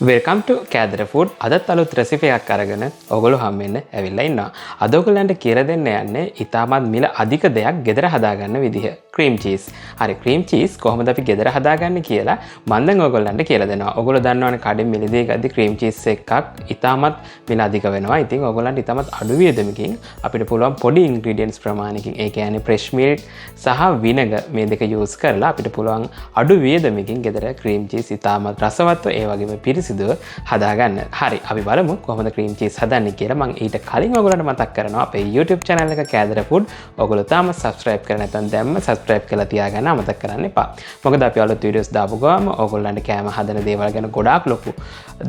Welcome ටු කෑදර food. අදත් අලුත් recipe එකක් අරගෙන ඔයගොල්ලෝ හම් වෙන්න ඇවිල්ලා ඉන්නවා. අද ඔයගොල්ලන්ට කියලා දෙන්න යන්නේ ඉතාමත් මිල අධික දෙයක් ගෙදර හදාගන්න විදිහ. Cream cheese. හරි, ක්‍රීම් චීස් කොහොමද අපි ගෙදර හදාගන්නේ කියලා මම දැන් ඔයගොල්ලන්ට කියලා දෙනවා. ඔයගොල්ලෝ දන්නවනේ කඩෙන් මිලදී ගද්දි ක්‍රීම් චීස් එකක් ඉතාමත් මිල අධික වෙනවා. ඉතින් ඔයගොල්ලන්ට ඉතාමත් අඩු වියදමකින් අපිට පුළුවන් පොඩි ඉන්ග්‍රීඩියන්ට්ස් ප්‍රමාණයකින්, ඒ කියන්නේ ෆ්‍රෙෂ් මිල්ක් සහ විනෙගර් මේ දෙක යූස් කරලා අපිට පුළුවන් අඩු වියදමකින් ගෙදර ක්‍රීම් චීස් ඉතාමත් රසවත්ව ඒ වගේම පිරිසිදුව හදාගන්න. හරි, අපි බලමු කොහොමද ක්‍රීම් චීස් හදන්නේ කියලා. මම ඊට කලින් ඔයගොල්ලන්ට මතක් කරනවා අපේ YouTube channel එක කෑදර ෆුඩ්. ඔයගොල්ලෝ තාම subscribe කරලා නැත්නම් දැම්ම subscribe කරලා තියාගන්න අමතක කරන්න එපා. මොකද අපි අලුත් videos දාපු ගමන් ඔයගොල්ලන්ට කෑම හදන දේවල් ගැන ගොඩාක් ලොකු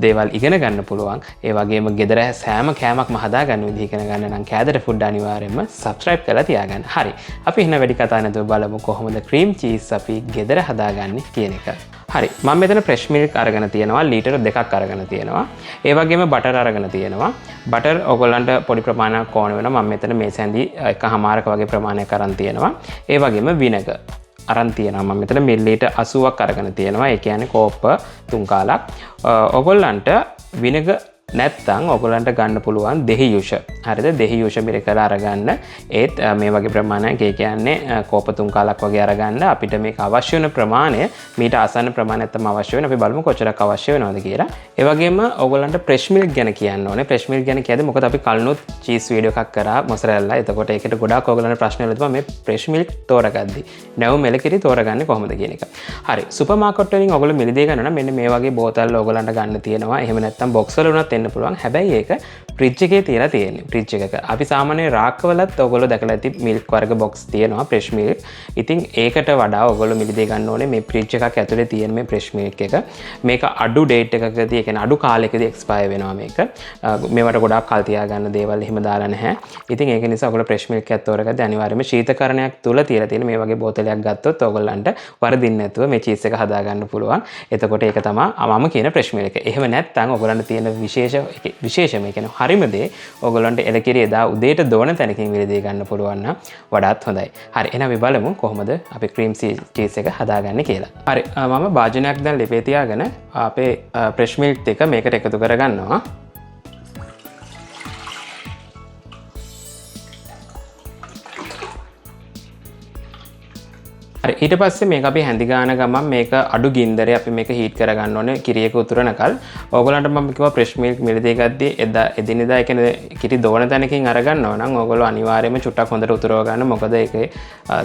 දේවල් ඉගෙන ගන්න පුළුවන්. ඒ වගේම ගෙදර සෑම කෑමක්ම හදාගන්න විදිහ ඉගෙන ගන්න නම් කෑදර ෆුඩ් අනිවාර්යයෙන්ම subscribe කරලා තියාගන්න. හරි, අපි එහෙනම් වැඩි කතා නැතුව බලමු කොහොමද ක්‍රීම් චීස් අපි ගෙදර හදාගන්නේ කියන එක. හරි, මම මෙතන ෆ්‍රෙෂ් මිල්ක් අරගෙන තියෙනවා, ලීටර් 2ක් අරගෙන තියෙනවා. ඒ වගේම බටර් අරගෙන තියෙනවා. බටර් ඔයගොල්ලන්ට පොඩි ප්‍රමාණයක් ඕන වෙනවා. මම මෙතන මේ සැඳි එකමාරක වගේ ප්‍රමාණයක් අරන් තියෙනවා. ඒ වගේම විනෙගර් අරන් තියෙනවා. මම මෙතන මිලිලීටර් 80ක් අරගෙන තියෙනවා. ඒ කියන්නේ කෝප්ප 3 කාලක්. ඔයගොල්ලන්ට විනෙගර් නැත්තම් ඔයගොල්ලන්ට ගන්න පුළුවන් දෙහි යුෂ. හරිද? දෙහි යුෂ මිල කරලා අරගන්න. ඒත් මේ වගේ ප්‍රමාණයක්, ඒ කියන්නේ කෝප 3 කාලක් වගේ අරගන්න. අපිට මේක අවශ්‍ය වෙන ප්‍රමාණය මීට ආසන්න ප්‍රමාණයක් තමයි අවශ්‍ය වෙන්නේ. අපි බලමු කොච්චරක් අවශ්‍ය වෙනවද කියලා. ඒ වගේම ඔයගොල්ලන්ට ෆ්‍රෙෂ් මිල්ක් ගැන කියන්න ඕනේ. ෆ්‍රෙෂ් මිල්ක් ගැන කියද්දි මොකද අපි කලිනුත් චීස් වීඩියෝ එකක් කරා මොසරෙල්ලා. එතකොට ඒකට ගොඩාක් ඔයගොල්ලන්ට ප්‍රශ්න වල තිබුණා මේ ෆ්‍රෙෂ් මිල්ක් තෝරගද්දි නැව් මෙලකිරි තෝරගන්නේ කොහොමද කියන එක. හරි, සුපර් මාකට් වලින් ඔයගොල්ලෝ මිලදී ගන්න නම් මෙන්න මේ වගේ බෝතල් ඔයගොල්ලන්ට ගන්න තියෙනවා. එහෙම නැත්නම් බොක්ස් වල උනත් එන්න පුළුවන්. හැබැයි ඒක ෆ්‍රිජ් එකේ තියලා තියෙන්නේ. ෆ්‍රිජ් එකක අපි සාමාන්‍යයෙන් රාක්කවලත් ඔයගොල්ලෝ දැකලා ඇති මිල්ක් වර්ග බොක්ස් තියෙනවා, ෆ්‍රෙෂ් මිල්ක්. ඉතින් ඒකට වඩා ඔයගොල්ලෝ මිලදී ගන්න ඕනේ මේ ෆ්‍රිජ් එකක් ඇතුලේ තියෙන මේ ෆ්‍රෙෂ් මිල්ක් එක. මේක අඩු ඩේට් එකකදී, ඒ කියන්නේ අඩු කාලයකදී එක්ස්පයර් වෙනවා මේක. මේවට ගොඩාක් කල් තියාගන්න දේවල් එහෙම දාලා නැහැ. ඉතින් ඒක නිසා ඔයගොල්ලෝ ෆ්‍රෙෂ් මිල්ක් එකක් තෝරගද්දී අනිවාර්යයෙන්ම ශීතකරණයක් තුල තියලා තියෙන මේ වගේ බෝතලයක් ගත්තොත් ඔයගොල්ලන්ට වරදින්න නැතුව මේ චීස් එක හදා ගන්න පුළුවන්. එතකොට ඒක තමයි මම කියන ෆ්‍රෙෂ් මිල්ක් එක. එහෙම නැත්නම් ඔයගොල්ලන්ට තියෙන විශේෂම ඒ කියන්නේ හරිම දේ ඔයගොල්ලන්ට එලකිරි එදා උදේට දෝන තැනකින් විලදී ගන්න පුළුවන් නම් වඩාත් හොඳයි. හරි, එහෙනම් අපි බලමු කොහොමද අපි ක්‍රීම් චීස් එක හදාගන්නේ කියලා. හරි, මම භාජනයක් දැන් ලිපේ තියාගෙන අපේ ෆ්‍රෙෂ් මිල්ක් එක මේකට එකතු කරගන්නවා. ඊට පස්සේ මේක අපි හැඳි ගන්න ගමන් මේක අඩු ගින්දරේ අපි මේක හීට් කරගන්න ඕනේ කිරියක උතුරනකල්. ඕගොල්ලන්ට මම කිව්වා ෆ්‍රෙෂ් මිල්ක් මිලදී ගද්දී එදිනෙදා ඒ කියන්නේ කිරි දෝන තැනකින් අරගන්නවා නම් ඕගොල්ලෝ අනිවාර්යයෙන්ම චුට්ටක් හොඳට උතුරව ගන්න. මොකද ඒකේ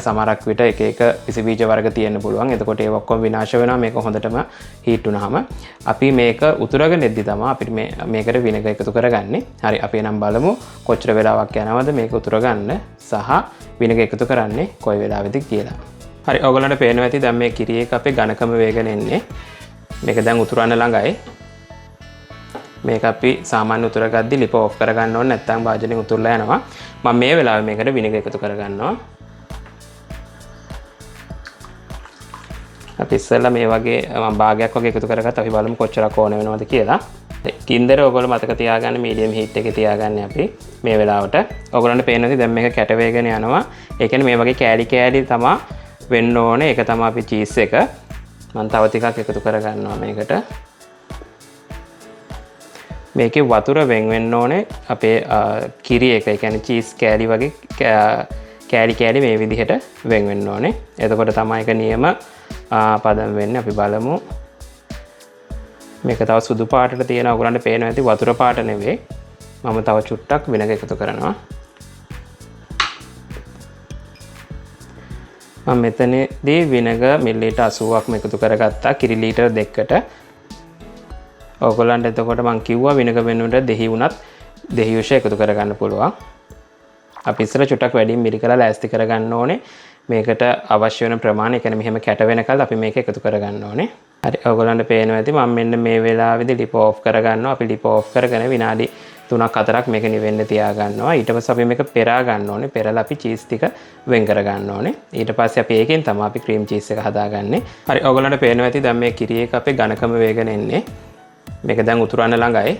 සමහරක් විට එක එක විස බීජ වර්ග තියෙන්න පුළුවන්. එතකොට ඒක ඔක්කොම විනාශ වෙනවා මේක හොඳටම හීට් වුණාම. අපි මේක උතුරගෙන එද්දි තමයි අපිට මේකට විනෙගර් එකතු කරගන්නේ. හරි, අපි එනම් බලමු කොච්චර වෙලාවක් යනවද මේක උතුර ගන්න සහ විනෙගර් එකතු කරන්නේ කොයි වෙලාවෙද කියලා. හරි, ඔයගොල්ලන්ට පේනවා ඇති දැන් මේ කිරි එක අපේ ඝනකම වේගෙන එන්නේ. මේක දැන් උතුරන්න ළඟයි. මේක අපි සාමාන්‍ය උතුර ගද්දි ලිප ඔෆ් කරගන්න ඕනේ, නැත්නම් වාජනේ උතුරලා යනවා. මම මේ වෙලාවේ මේකට විනෙගර් එකතු කරගන්නවා. අපි ඉස්සෙල්ලා මේ වගේ මම භාගයක් වගේ එකතු කරගත්තා. අපි බලමු කොච්චරක් ඕන වෙනවද කියලා. ගින්දර ඔයගොල්ලෝ මතක තියාගන්න මීඩියම් හීට් එකේ තියාගන්න අපි මේ වෙලාවට. ඔයගොල්ලන්ට පේනවා ඇති දැන් මේක කැට වේගෙන යනවා. ඒ කියන්නේ මේ වගේ කෑලි තමයි වෙන්න ඕනේ. ඒක තමයි අපි චීස් එක. මම තව ටිකක් එකතු කරගන්නවා මේකට. මේකේ වතුර වෙන් ඕනේ අපේ කිරි එක. ඒ කියන්නේ චීස් කෑලි වගේ කෑලි මේ විදිහට වෙන් ඕනේ. එතකොට තමයි ඒක නියම පදම් වෙන්නේ. අපි බලමු. මේක තව සුදු පාටට තියෙන ඔයගොල්ලන්ට පේනවා ඇති වතුර පාට නෙවෙයි. මම තව චුට්ටක් විනෙගර් එකතු කරනවා. මම මෙතනදී විනෙගර් මිලිලීටර් 80ක් එකතු කරගත්තා කිරි ලීටර් 2කට. ඔයගොල්ලන්ට එතකොට මම කිව්වා විනෙගර් වෙනුවට දෙහි වුණත් දෙහි යුෂ එකතු කරගන්න පුළුවන්. අපි ඉස්සර චුට්ටක් වැඩියෙන් මිරි කරලා ලෑස්ති කරගන්න ඕනේ. මේකට අවශ්‍ය වෙන ප්‍රමාණය, ඒ කියන්නේ මෙහෙම කැට වෙනකල් අපි මේක එකතු කරගන්න ඕනේ. හරි, ඔයගොල්ලන්ට පේනවා ඇති මම මෙන්න මේ වෙලාවේදී ලිප ඔෆ් කරගන්නවා. අපි ලිප ඔෆ් කරගෙන විනාඩි 3ක් 4ක් මේක නිවෙන්න තියා ගන්නවා. ඊට පස්සේ අපි මේක පෙරා ගන්න ඕනේ. පෙරලා අපි චීස් ටික වෙන් කර ගන්න ඕනේ. ඊට පස්සේ අපි ඒකෙන් තමයි අපි ක්‍රීම් චීස් එක හදාගන්නේ. හරි, ඔයගොල්ලන්ට පේනවා ඇති දැන් මේ කිරි එක අපේ ඝනකම වේගෙන එන්නේ. මේක දැන් උතුරන්න ළඟයි.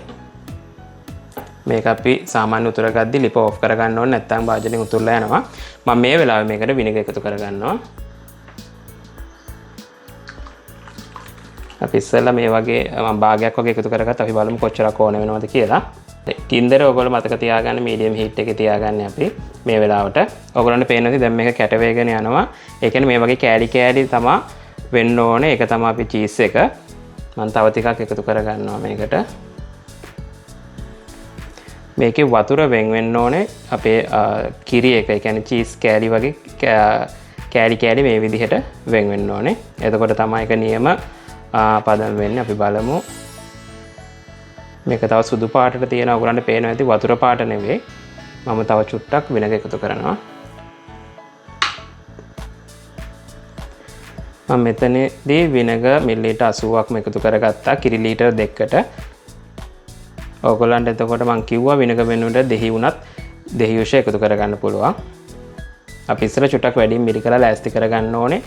මේක අපි සාමාන්‍ය උතුර ගද්දි ලිප ඔෆ් කරගන්න ඕනේ, නැත්නම් වාජනේ උතුරලා යනවා. මම මේ වෙලාවේ මේකට විනෙගර් එකතු කරගන්නවා. අපි ඉස්සෙල්ලා මේ වගේ මම භාගයක් වගේ එකතු කරගත්ත අපි බලමු කොච්චරක් ඕන වෙනවද කියලා. ගින්දර ඔයගොල්ලෝ මතක තියාගන්න මීඩියම් හීට් එකේ තියාගන්න අපි මේ වෙලාවට. ඔයගොල්ලන්ට පේනවා ඉතින් දැන් මේක කැට වේගෙන යනවා. ඒ කියන්නේ මේ වගේ කෑලි කෑලි තමයි වෙන්න ඕනේ. ඒක තමයි අපි චීස් එක. මම තව ටිකක් එකතු කරගන්නවා මේකට. මේකේ වතුර වෙන් වෙන්න ඕනේ අපේ කිරි එක. ඒ කියන්නේ චීස් කෑලි වගේ කෑලි කෑලි මේ විදිහට වෙන් වෙන්න ඕනේ. එතකොට තමයි ඒක නියම පදම් වෙන්නේ. අපි බලමු. මේක තව සුදු පාටට තියෙනවා. ඔයගොල්ලන්ට පේනවා ඇති වතුර පාට නෙවෙයි. මම තව චුට්ටක් විනග එකතු කරනවා. මම මෙතනදී විනග මිලිලීටර් 80ක්ම එකතු කරගත්තා කිරි ලීටර් 2කට. ඔයගොල්ලන්ට එතකොට මම කිව්වා විනග වෙනුවට දෙහි වුණත් දෙහි යුෂ එකතු කරගන්න පුළුවන්. අපි ඉස්සර චුට්ටක් වැඩියෙන් මිරි කරලා ලෑස්ති කරගන්න ඕනේ.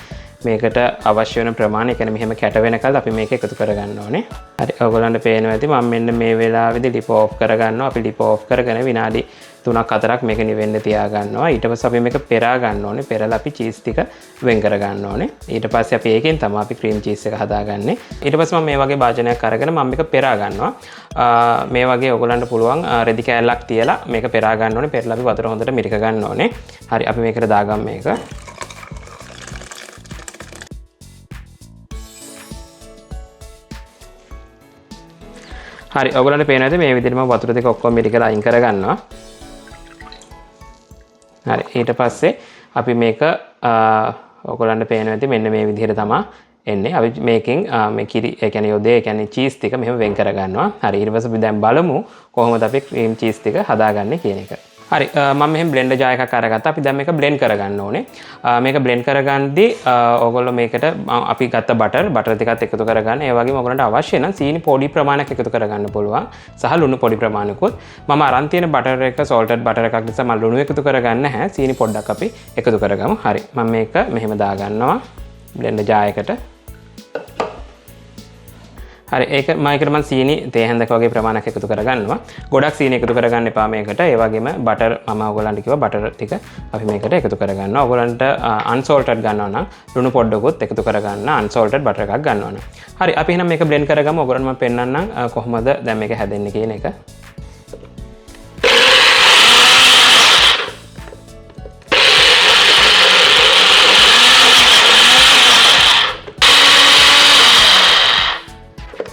මේකට අවශ්‍ය වෙන ප්‍රමාණය කියන්නේ මෙහෙම කැට වෙනකල් අපි මේක එකතු කරගන්න ඕනේ. හරි ඔයගොල්ලන්ට පේනවා ඇති මම මෙන්න මේ වෙලාවේදී ලිප ඔෆ් කරගන්නවා. අපි ලිප ඔෆ් කරගෙන විනාඩි 3ක් 4ක් මේක නිවෙන්න තියා ගන්නවා. ඊට පස්සේ අපි මේක පෙරා ගන්න ඕනේ. පෙරලා අපි චීස් ටික වෙන් කර ගන්න ඕනේ. ඊට පස්සේ අපි ඒකෙන් තමයි අපි ක්‍රීම් චීස් එක හදාගන්නේ. ඊට පස්සේ මම මේ වගේ භාජනයක් අරගෙන මම මේක පෙරා ගන්නවා. මේ වගේ ඔයගොල්ලන්ට පුළුවන් රෙදි කෑල්ලක් තියලා මේක පෙරා ගන්න ඕනේ. පෙරලා අපි වතුර හොඳට මිරික ගන්න ඕනේ. හරි අපි මේකට දාගමු මේක. හරි ඔයගොල්ලන්ට පේනවා ඇති මේ විදිහට මම වතුර ටික ඔක්කොම මිරි කරලා අයින් කරගන්නවා. හරි ඊට පස්සේ අපි මේක ඔයගොල්ලන්ට පේනවා ඇති මෙන්න මේ විදිහට තමයි එන්නේ. අපි මේකෙන් මේ කිරි ඒ කියන්නේ යොදේ ඒ කියන්නේ චීස් ටික මෙහෙම වෙන් කරගන්නවා. හරි ඊට පස්සේ අපි දැන් බලමු කොහොමද අපි ක්‍රීම් චීස් ටික හදාගන්නේ කියන එක. හරි මම මෙහෙම බ්ලෙන්ඩර් ජාර් එකක් අරගත්තා. අපි දැන් මේක බ්ලෙන්ඩ් කරගන්න ඕනේ. මේක බ්ලෙන්ඩ් කරගන්නදී ඕගොල්ලෝ මේකට අපි ගත්ත බටර් ටිකත් එකතු කරගන්න. ඒ වගේම ඕගොල්ලන්ට අවශ්‍ය නම් සීනි පොඩි ප්‍රමාණයක් එකතු කරගන්න පුළුවන්. සහ ලුණු පොඩි ප්‍රමාණයකුත්. මම අරන් තියෙන බටර් එක සෝල්ටඩ් බටර් එකක් නිසා මම ලුණු එකතු කරගන්න නැහැ. සීනි පොඩ්ඩක් අපි එකතු කරගමු. හරි මම මේක මෙහෙම දාගන්නවා බ්ලෙන්ඩර් ජාර් එකට. හරි ඒක මම සීනි තේ හැන්දක වගේ ප්‍රමාණයක් එකතු කරගන්නවා. ගොඩක් සීනි එකතු කරගන්න එපා මේකට. ඒ වගේම බටර් මම ඔයගොල්ලන්ට කිව්වා බටර් ටික අපි මේකට එකතු කරගන්නවා. ඔයගොල්ලන්ට අන්සෝල්ටඩ් ගන්නවා නම් ලුණු පොඩ්ඩකුත් එකතු කරගන්න අන්සෝල්ටඩ් බටර් එකක් ගන්නවා නම්. හරි අපි එහෙනම් මේක බ්ලෙන්ඩ් කරගමු. ඔයගොල්ලන්ට මම පෙන්නන්නම් කොහොමද දැන් මේක හැදෙන්නේ කියන එක.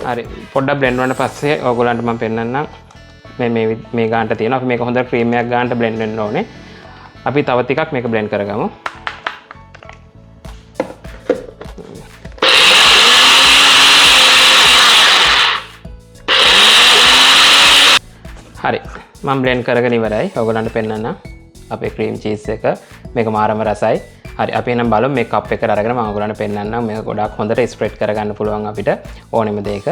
හරි පොඩ්ඩක් බ්ලෙන්ඩ් වුණාට පස්සේ ඔයගොල්ලන්ට මම පෙන්නන්නම් මේ ගානට තියෙනවා. අපි මේක හොඳට ක්‍රීම් එකක් ගන්නට බ්ලෙන්ඩ් වෙන්න ඕනේ. අපි තව ටිකක් මේක බ්ලෙන්ඩ් කරගමු. හරි මම බ්ලෙන්ඩ් කරගෙන ඉවරයි. ඔයගොල්ලන්ට පෙන්නන්නම් අපේ ක්‍රීම් චීස් එක මේක මාරම රසයි. හරි අපි එහෙනම් බලමු මේ කප් එකට අරගෙන මම ඔයගොල්ලන්ට පෙන්නන්නම් මේක ගොඩක් හොඳට ස්ප්‍රෙඩ් කරගන්න පුළුවන් අපිට ඕනෙම දෙයක.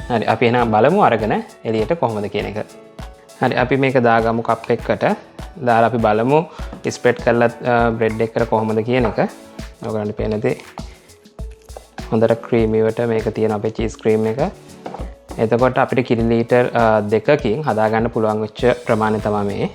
හරි අපි එහෙනම් බලමු අරගෙන එළියට කොහොමද කියන එක. හරි අපි මේක දාගමු කප් එකකට. දාලා අපි බලමු ස්ප්‍රෙඩ් කරලා බ්‍රෙඩ් එකකට කොහොමද කියන එක. ඔයගොල්ලන්ට පේනදී හොඳට ක්‍රීමිවට මේක තියෙන අපේ චීස් ක්‍රීම් එක. එතකොට අපිට කිරි ලීටර් 2කින් හදාගන්න පුළුවන් වෙච්ච ප්‍රමාණය තමයි මේ.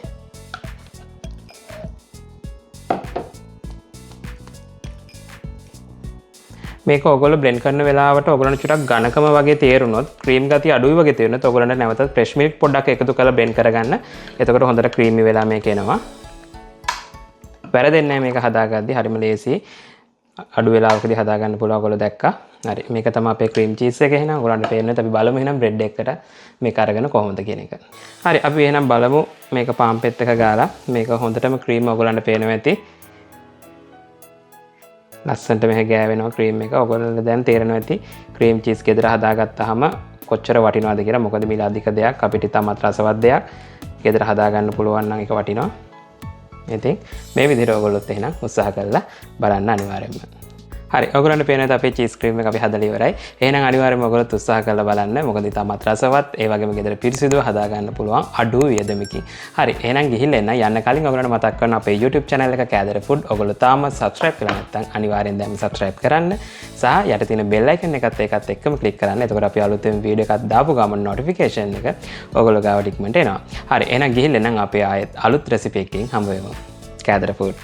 මේක ඔයගොල්ලෝ බ්ලෙන්ඩ් කරන වෙලාවට ඔයගොල්ලන්ට චුට්ටක් ඝනකම වගේ තේරුනොත් ක්‍රීම් ගතිය අඩුයි වගේ තේරුනොත් ඔයගොල්ලන්ට නැවතත් ෆ්‍රෙෂ් මිල්ක් පොඩ්ඩක් එකතු කරලා බ්ලෙන්ඩ් කරගන්න. එතකොට හොඳට ක්‍රීමි වෙලා මේක එනවා. වැරදෙන්නේ නැහැ මේක හදාගද්දී හරිම ලේසි. අඩු වෙලාවකදී හදාගන්න පුළුවන් ඔයගොල්ලෝ දැක්කා. හරි මේක තමයි අපේ ක්‍රීම් චීස් එක. එහෙනම් ඔයගොල්ලන්ට පේන්නේ අපි බලමු එහෙනම් බ්‍රෙඩ් එකකට මේක අරගෙන කොහොමද කියන එක. හරි අපි එහෙනම් බලමු මේක පාම් පෙත් එක ගාලා මේක හොඳටම ක්‍රීම් ඔයගොල්ලන්ට පේනවා ඇති. ලස්සනට මෙහෙ ගෑවෙනවා ක්‍රීම් එක. ඔයගොල්ලන්ට දැන් තේරෙනවා ඇති ක්‍රීම් චීස් ගෙදර හදාගත්තාම කොච්චර වටිනවද කියලා. මොකද මිල අධික දෙයක් අපිට තමත් රසවත් දෙයක් ගෙදර හදාගන්න පුළුවන් නම් ඒක වටිනවා. ඉතින් මේ විදිහට ඔයගොල්ලොත් එහෙනම් උත්සාහ කරලා බලන්න අනිවාර්යයෙන්ම. හරි ඔයගොල්ලන්ට පේනද අපේ චීස් ක්‍රීම් එක අපි හදලා ඉවරයි. එහෙනම් අනිවාර්යයෙන්ම ඔයගොල්ලොත් උත්සාහ කරලා බලන්න. මොකද තමත් රසවත් ඒ වගේම ගෙදර පිරිසිදුව හදාගන්න පුළුවන් අඩු වියදමකින්. හරි එහෙනම් ගිහිල්ලා එන්න යන්න කලින් ඔයගොල්ලන්ට මතක් කරනවා අපේ YouTube channel එක කෑදර ෆුඩ්. ඔයගොල්ලෝ තාම subscribe කරලා නැත්නම් අනිවාර්යෙන් දැන් subscribe කරන්න. සහ යට තියෙන bell icon එකත් එක්කම click කරන්න. එතකොට අපි අලුතෙන් වීඩියෝ එකක් දාපු ගමන් notification එක ඔයගොල්ලෝ ගාවට ඉක්මනට එනවා. හරි එහෙනම් ගිහිල්ලා එන්න අපි ආයෙත් අලුත් recipe එකකින් හම්බ වෙමු. කෑදර ෆුඩ්